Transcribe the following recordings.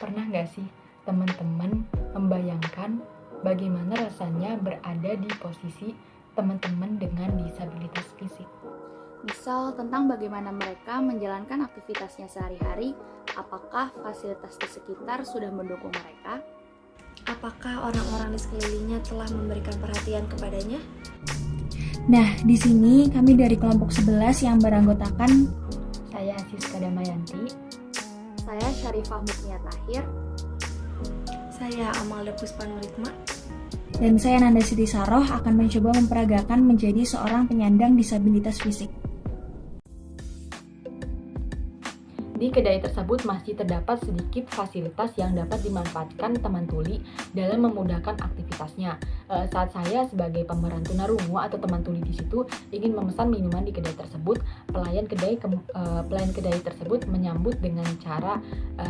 Pernah nggak sih teman-teman membayangkan bagaimana rasanya berada di posisi teman-teman dengan disabilitas fisik? Misal tentang bagaimana mereka menjalankan aktivitasnya sehari-hari, apakah fasilitas di sekitar sudah mendukung mereka? Apakah orang-orang di sekelilingnya telah memberikan perhatian kepadanya? Nah, di sini kami dari kelompok 11 yang beranggotakan Saya Siska Damayanti. Saya Syarifah Muknia Tahir. Saya Amalda Puspanuritma. dan saya Nanda Siti Saroh akan mencoba memperagakan menjadi seorang penyandang disabilitas fisik. Di kedai tersebut masih terdapat sedikit fasilitas yang dapat dimanfaatkan teman tuli dalam memudahkan aktivitasnya. Saat saya sebagai pemeran tunarungu atau teman tuli di situ ingin memesan minuman di kedai tersebut, pelayan kedai tersebut menyambut dengan cara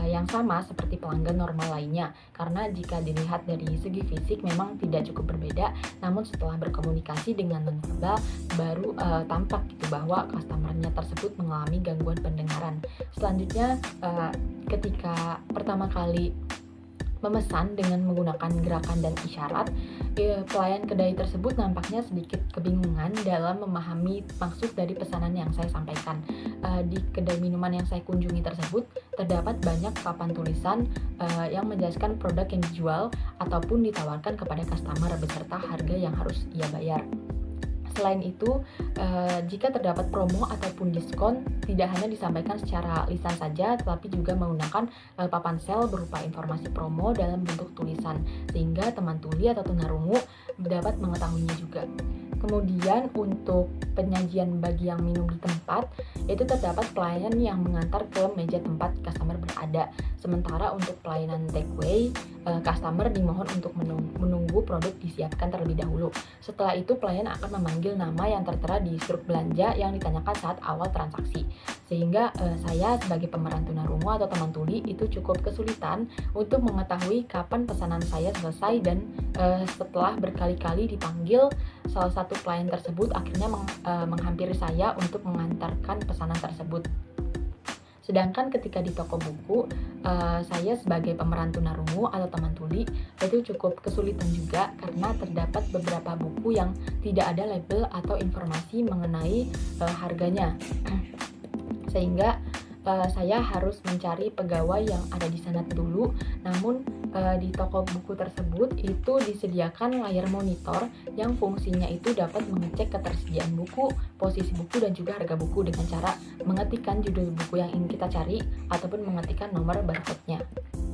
yang sama seperti pelanggan normal lainnya. Karena jika dilihat dari segi fisik memang tidak cukup berbeda, namun setelah berkomunikasi dengan nonverbal baru tampak gitu bahwa customernya tersebut mengalami gangguan pendengaran. Selanjutnya, ketika pertama kali memesan dengan menggunakan gerakan dan isyarat, pelayan kedai tersebut nampaknya sedikit kebingungan dalam memahami maksud dari pesanan yang saya sampaikan. Di kedai minuman yang saya kunjungi tersebut terdapat banyak papan tulisan yang menjelaskan produk yang dijual ataupun ditawarkan kepada customer beserta harga yang harus ia bayar. Selain itu, jika terdapat promo ataupun diskon, tidak hanya disampaikan secara lisan saja, tetapi juga menggunakan papan sel berupa informasi promo dalam bentuk tulisan, sehingga teman tuli atau tunarungu dapat mengetahuinya juga. Kemudian untuk penyajian bagi yang minum di tempat, itu terdapat pelayan yang mengantar ke meja tempat customer berada. Sementara untuk pelayanan takeaway, customer dimohon untuk menunggu produk disiapkan terlebih dahulu. Setelah itu pelayan akan memanggil nama yang tertera di struk belanja yang ditanyakan saat awal transaksi. Sehingga saya sebagai pemeran tunarungu atau teman tuli itu cukup kesulitan untuk mengetahui kapan pesanan saya selesai, dan setelah berkali-kali dipanggil, salah satu pelayan tersebut akhirnya menghampiri saya untuk mengantarkan pesanan tersebut. Sedangkan ketika di toko buku, saya sebagai pemeran tunarungu atau teman tuli itu cukup kesulitan juga karena terdapat beberapa buku yang tidak ada label atau informasi mengenai harganya. Sehingga saya harus mencari pegawai yang ada di sana dulu. Namun di toko buku tersebut itu disediakan layar monitor yang fungsinya itu dapat mengecek ketersediaan buku, posisi buku, dan juga harga buku dengan cara mengetikkan judul buku yang ingin kita cari ataupun mengetikkan nomor barcode-nya.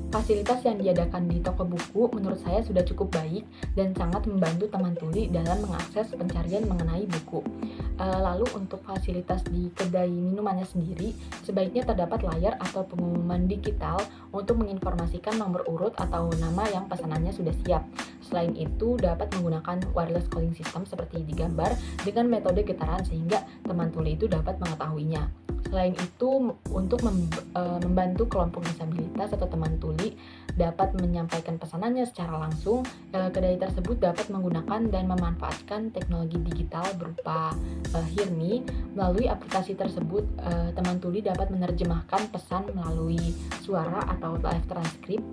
Fasilitas yang diadakan di toko buku menurut saya sudah cukup baik dan sangat membantu teman tuli dalam mengakses pencarian mengenai buku. Lalu untuk fasilitas di kedai minumannya sendiri, sebaiknya terdapat layar atau pengumuman digital untuk menginformasikan nomor urut atau nama yang pesanannya sudah siap. Selain itu, dapat menggunakan wireless calling system seperti digambar dengan metode getaran sehingga teman tuli itu dapat mengetahuinya. Selain itu, untuk membantu kelompok disabilitas atau teman tuli dapat menyampaikan pesanannya secara langsung, kedai tersebut dapat menggunakan dan memanfaatkan teknologi digital berupa Hear.me. Melalui aplikasi tersebut, teman tuli dapat menerjemahkan pesan melalui suara atau live transcript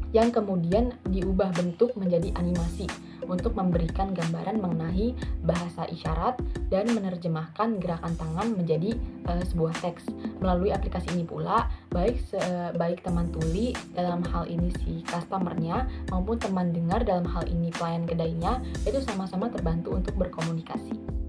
yang kemudian diubah bentuk menjadi animasi untuk memberikan gambaran mengenai bahasa isyarat dan menerjemahkan gerakan tangan menjadi sebuah teks. Melalui aplikasi ini pula, baik teman tuli dalam hal ini si customernya maupun teman dengar dalam hal ini pelayan kedainya itu sama-sama terbantu untuk berkomunikasi.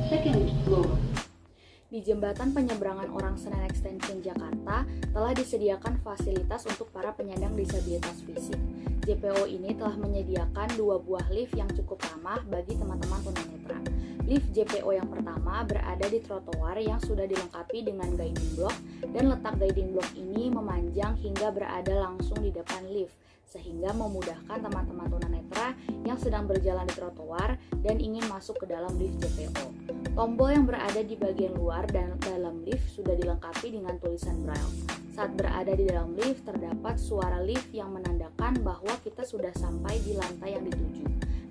Second floor. Di jembatan penyeberangan orang Senen Extension Jakarta telah disediakan fasilitas untuk para penyandang disabilitas fisik. JPO ini telah menyediakan 2 buah lift yang cukup ramah bagi teman-teman tunanetra. Lift JPO yang pertama berada di trotoar yang sudah dilengkapi dengan guiding block, dan letak guiding block ini memanjang hingga berada langsung di depan lift, sehingga memudahkan teman-teman tunanetra yang sedang berjalan di trotoar dan ingin masuk ke dalam lift JPO. Tombol yang berada di bagian luar dan dalam lift sudah dilengkapi dengan tulisan Braille. Saat berada di dalam lift, terdapat suara lift yang menandakan bahwa kita sudah sampai di lantai yang dituju.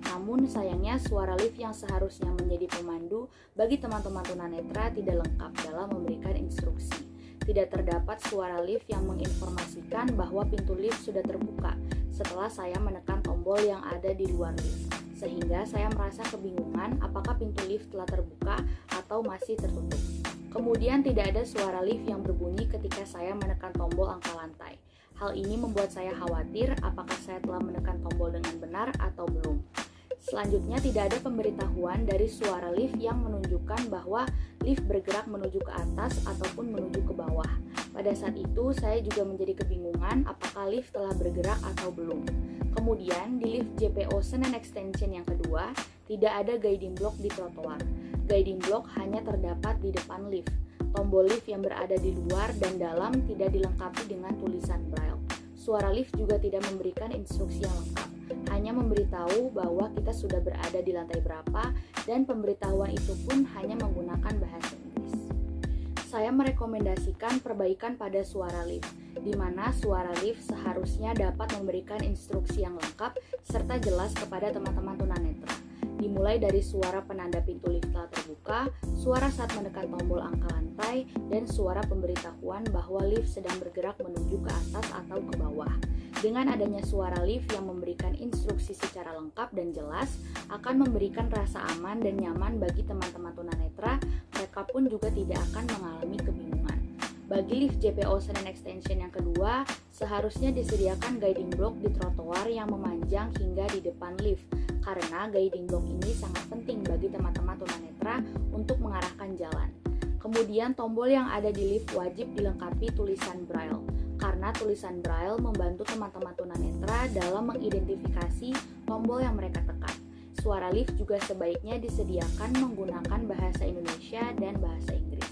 Namun sayangnya suara lift yang seharusnya menjadi pemandu bagi teman-teman tunanetra tidak lengkap dalam memberikan instruksi. Tidak terdapat suara lift yang menginformasikan bahwa pintu lift sudah terbuka setelah saya menekan tombol yang ada di luar lift, sehingga saya merasa kebingungan apakah pintu lift telah terbuka atau masih tertutup. Kemudian tidak ada suara lift yang berbunyi ketika saya menekan tombol angka lantai. Hal ini membuat saya khawatir apakah saya telah menekan tombol dengan benar atau belum. Selanjutnya, tidak ada pemberitahuan dari suara lift yang menunjukkan bahwa lift bergerak menuju ke atas ataupun menuju ke bawah. Pada saat itu, saya juga menjadi kebingungan apakah lift telah bergerak atau belum. Kemudian, di lift JPO Senen Extension yang kedua, tidak ada guiding block di trotoar. Guiding block hanya terdapat di depan lift. Tombol lift yang berada di luar dan dalam tidak dilengkapi dengan tulisan Braille. Suara lift juga tidak memberikan instruksi yang lengkap, hanya memberitahu bahwa kita sudah berada di lantai berapa, dan pemberitahuan itu pun hanya menggunakan bahasa Inggris. Saya merekomendasikan perbaikan pada suara lift, di mana suara lift seharusnya dapat memberikan instruksi yang lengkap serta jelas kepada teman-teman tunanetra. Dimulai dari suara penanda pintu lift telah terbuka, suara saat menekan tombol angka lantai, dan suara pemberitahuan bahwa lift sedang bergerak menuju ke atas atau ke bawah. Dengan adanya suara lift yang memberikan instruksi secara lengkap dan jelas, akan memberikan rasa aman dan nyaman bagi teman-teman tunanetra, mereka pun juga tidak akan mengalami kebingungan. Bagi lift JPO Senen Extension yang kedua, seharusnya disediakan guiding block di trotoar yang memanjang hingga di depan lift, karena guiding block ini sangat penting bagi teman-teman tunanetra untuk mengarahkan jalan. Kemudian tombol yang ada di lift wajib dilengkapi tulisan Braille, karena tulisan Braille membantu teman-teman tunanetra dalam mengidentifikasi tombol yang mereka tekan. Suara lift juga sebaiknya disediakan menggunakan bahasa Indonesia dan bahasa Inggris.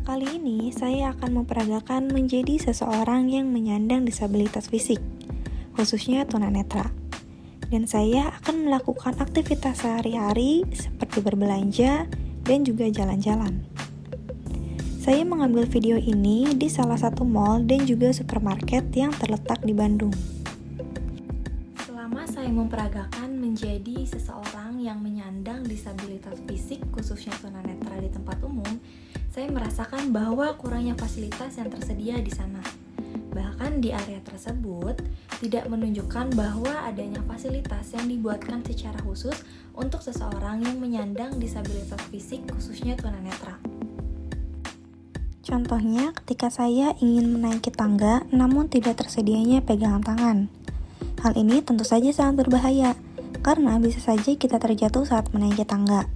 Kali ini saya akan memperagakan menjadi seseorang yang menyandang disabilitas fisik, khususnya tunanetra. Dan saya akan melakukan aktivitas sehari-hari seperti berbelanja dan juga jalan-jalan. Saya mengambil video ini di salah satu mall dan juga supermarket yang terletak di Bandung. Selama saya memperagakan menjadi seseorang yang menyandang disabilitas fisik, khususnya tunanetra di tempat umum, saya merasakan bahwa kurangnya fasilitas yang tersedia di sana. Bahkan di area tersebut tidak menunjukkan bahwa adanya fasilitas yang dibuatkan secara khusus untuk seseorang yang menyandang disabilitas fisik, khususnya tunanetra. Contohnya, ketika saya ingin menaiki tangga namun tidak tersedianya pegangan tangan. Hal ini tentu saja sangat berbahaya, karena bisa saja kita terjatuh saat menaiki tangga.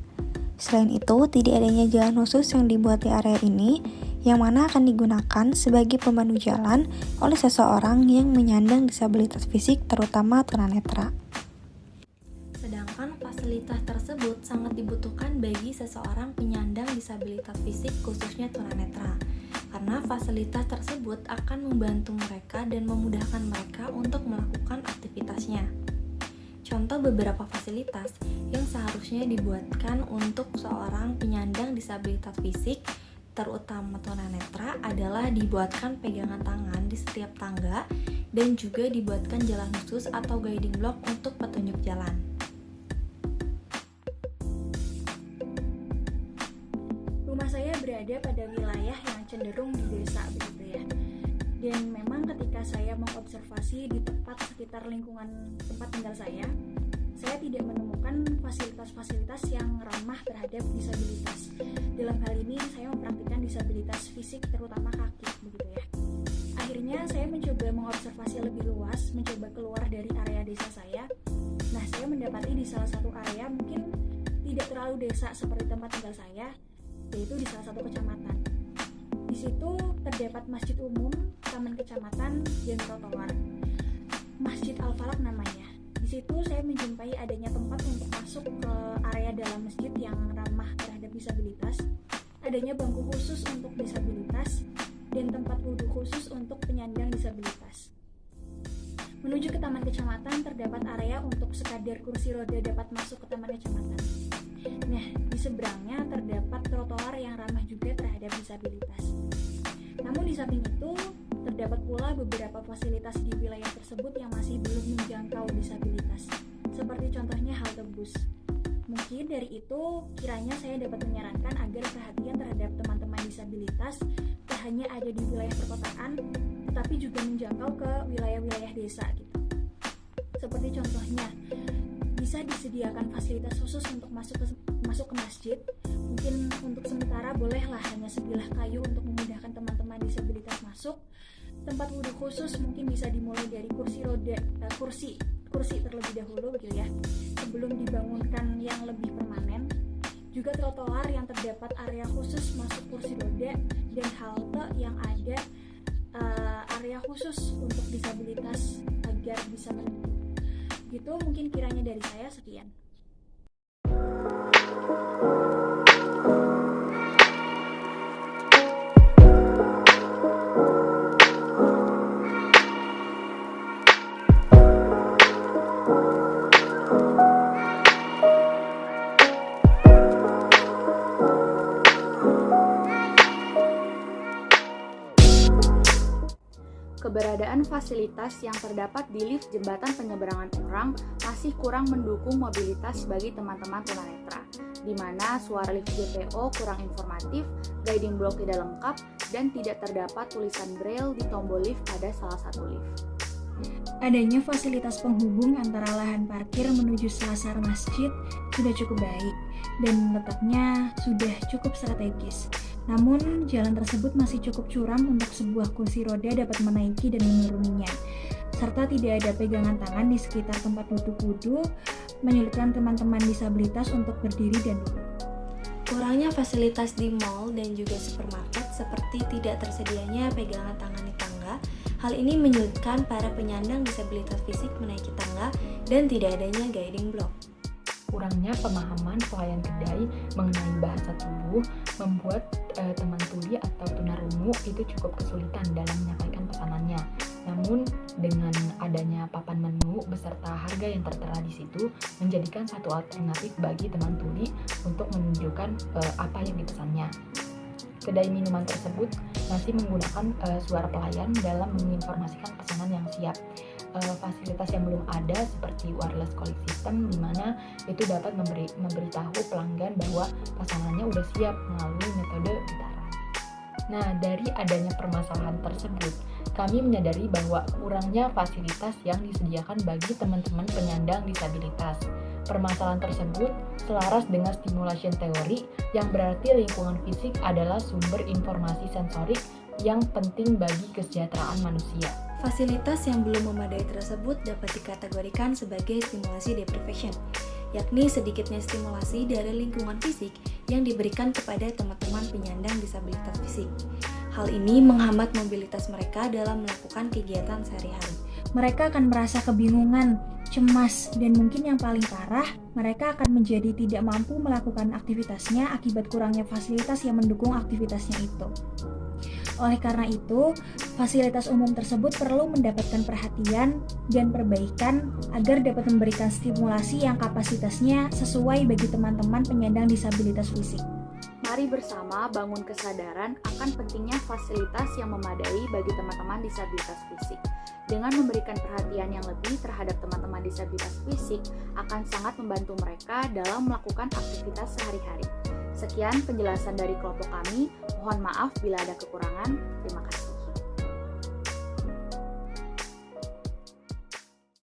Selain itu, tidak adanya jalan khusus yang dibuat di area ini, yang mana akan digunakan sebagai pemandu jalan oleh seseorang yang menyandang disabilitas fisik, terutama tunanetra. Sedangkan fasilitas tersebut sangat dibutuhkan bagi seseorang penyandang disabilitas fisik, khususnya tunanetra, karena fasilitas tersebut akan membantu mereka dan memudahkan mereka untuk melakukan aktivitasnya. Contoh beberapa fasilitas yang seharusnya dibuatkan untuk seorang penyandang disabilitas fisik, terutama tunanetra, adalah dibuatkan pegangan tangan di setiap tangga dan juga dibuatkan jalan khusus atau guiding block untuk petunjuk jalan. Rumah saya berada pada wilayah yang cenderung di desa begitu ya. Dan memang ketika saya mengobservasi di tempat sekitar lingkungan tempat tinggal saya tidak menemukan fasilitas-fasilitas yang ramah terhadap disabilitas. Dalam hal ini saya mempraktikkan disabilitas fisik terutama kaki begitu ya. Akhirnya saya mencoba mengobservasi lebih luas, mencoba keluar dari area desa saya. Nah, saya mendapati di salah satu area mungkin tidak terlalu tahu desa seperti tempat tinggal saya, yaitu di salah satu kecamatan. Di situ terdapat masjid umum, taman kecamatan, dan trotoar. Masjid Al-Falak namanya. Di situ saya menjumpai adanya tempat untuk masuk ke area dalam masjid yang ramah terhadap disabilitas, adanya bangku khusus untuk disabilitas, dan tempat wudhu khusus untuk penyandang disabilitas. Menuju ke taman kecamatan terdapat area untuk sekadar kursi roda dapat masuk ke taman kecamatan. Nah, di seberangnya terdapat trotoar yang ramah juga terhadap disabilitas. Namun di samping itu, terdapat pula beberapa fasilitas di wilayah tersebut yang masih belum menjangkau disabilitas, seperti contohnya halte bus. Mungkin dari itu, kiranya saya dapat menyarankan agar perhatian terhadap teman-teman disabilitas tak hanya ada di wilayah perkotaan, tetapi juga menjangkau ke wilayah-wilayah desa gitu. Seperti contohnya, bisa disediakan fasilitas khusus untuk masuk ke masjid. Mungkin untuk sementara bolehlah hanya sebilah kayu untuk memudahkan teman-teman disabilitas masuk. Tempat wudhu khusus mungkin bisa dimulai dari kursi terlebih dahulu gitu ya, sebelum dibangunkan yang lebih permanen. Juga trotoar yang terdapat area khusus masuk kursi roda, dan halte yang ada area khusus untuk disabilitas agar bisa menunggu. Gitu mungkin kiranya dari saya, sekian. Keberadaan fasilitas yang terdapat di lift jembatan penyeberangan orang masih kurang mendukung mobilitas bagi teman-teman tunanetra, di mana suara lift JPO kurang informatif, guiding block tidak lengkap, dan tidak terdapat tulisan braille di tombol lift pada salah satu lift. Adanya fasilitas penghubung antara lahan parkir menuju selasar masjid sudah cukup baik dan letaknya sudah cukup strategis. Namun, jalan tersebut masih cukup curam untuk sebuah kursi roda dapat menaiki dan menuruninya, serta tidak ada pegangan tangan di sekitar tempat duduk wudhu, menyulitkan teman-teman disabilitas untuk berdiri dan duduk. Kurangnya fasilitas di mall dan juga supermarket seperti tidak tersedianya pegangan tangan di tangga. Hal ini menyulitkan para penyandang disabilitas fisik menaiki tangga dan tidak adanya guiding block. Kurangnya pemahaman pelayan kedai mengenai bahasa tubuh membuat teman tuli atau tunarungu itu cukup kesulitan dalam menyampaikan pesanannya. Namun dengan adanya papan menu beserta harga yang tertera di situ menjadikan satu alternatif bagi teman tuli untuk menunjukkan apa yang dipesannya. Kedai minuman tersebut masih menggunakan suara pelayan dalam menginformasikan pesanan yang siap. Fasilitas yang belum ada seperti wireless calling system, di mana itu dapat memberitahu pelanggan bahwa pesanannya udah siap melalui metode getaran. Nah, dari adanya permasalahan tersebut, kami menyadari bahwa kurangnya fasilitas yang disediakan bagi teman-teman penyandang disabilitas. Permasalahan tersebut selaras dengan stimulation teori, yang berarti lingkungan fisik adalah sumber informasi sensorik yang penting bagi kesejahteraan manusia. Fasilitas yang belum memadai tersebut dapat dikategorikan sebagai stimulasi deprivation, yakni sedikitnya stimulasi dari lingkungan fisik yang diberikan kepada teman-teman penyandang disabilitas fisik. Hal ini menghambat mobilitas mereka dalam melakukan kegiatan sehari-hari. Mereka akan merasa kebingungan, cemas, dan mungkin yang paling parah, mereka akan menjadi tidak mampu melakukan aktivitasnya akibat kurangnya fasilitas yang mendukung aktivitasnya itu. Oleh karena itu, fasilitas umum tersebut perlu mendapatkan perhatian dan perbaikan agar dapat memberikan stimulasi yang kapasitasnya sesuai bagi teman-teman penyandang disabilitas fisik. Mari bersama bangun kesadaran akan pentingnya fasilitas yang memadai bagi teman-teman disabilitas fisik. Dengan memberikan perhatian yang lebih terhadap teman-teman disabilitas fisik akan sangat membantu mereka dalam melakukan aktivitas sehari-hari. Sekian penjelasan dari kelompok kami. Mohon maaf bila ada kekurangan. Terima kasih.